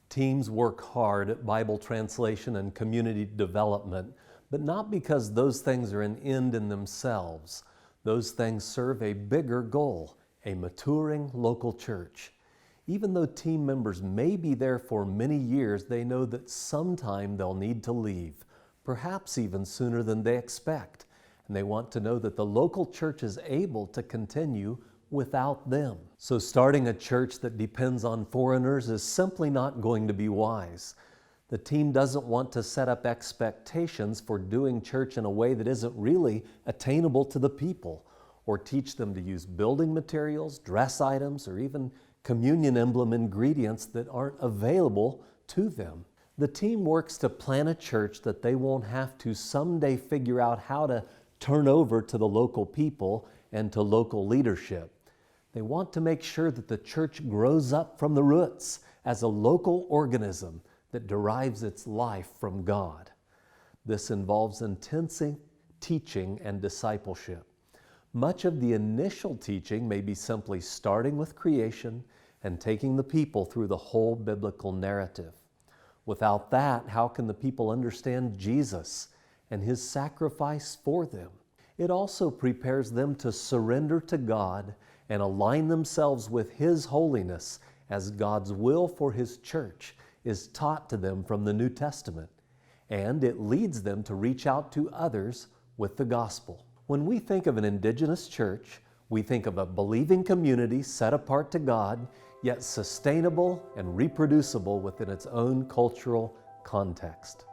Teams work hard at Bible translation and community development, but not because those things are an end in themselves. Those things serve a bigger goal, a maturing local church. Even though team members may be there for many years, they know that sometime they'll need to leave, perhaps even sooner than they expect. And they want to know that the local church is able to continue without them. So starting a church that depends on foreigners is simply not going to be wise. The team doesn't want to set up expectations for doing church in a way that isn't really attainable to the people, or teach them to use building materials, dress items, or even communion emblem ingredients that aren't available to them. The team works to plan a church that they won't have to someday figure out how to turn over to the local people and to local leadership. They want to make sure that the church grows up from the roots as a local organism that derives its life from God. This involves intensive teaching and discipleship. Much of the initial teaching may be simply starting with creation and taking the people through the whole biblical narrative. Without that, how can the people understand Jesus and His sacrifice for them? It also prepares them to surrender to God and align themselves with His holiness as God's will for His church is taught to them from the New Testament. And it leads them to reach out to others with the gospel. When we think of an indigenous church, we think of a believing community set apart to God, yet sustainable and reproducible within its own cultural context.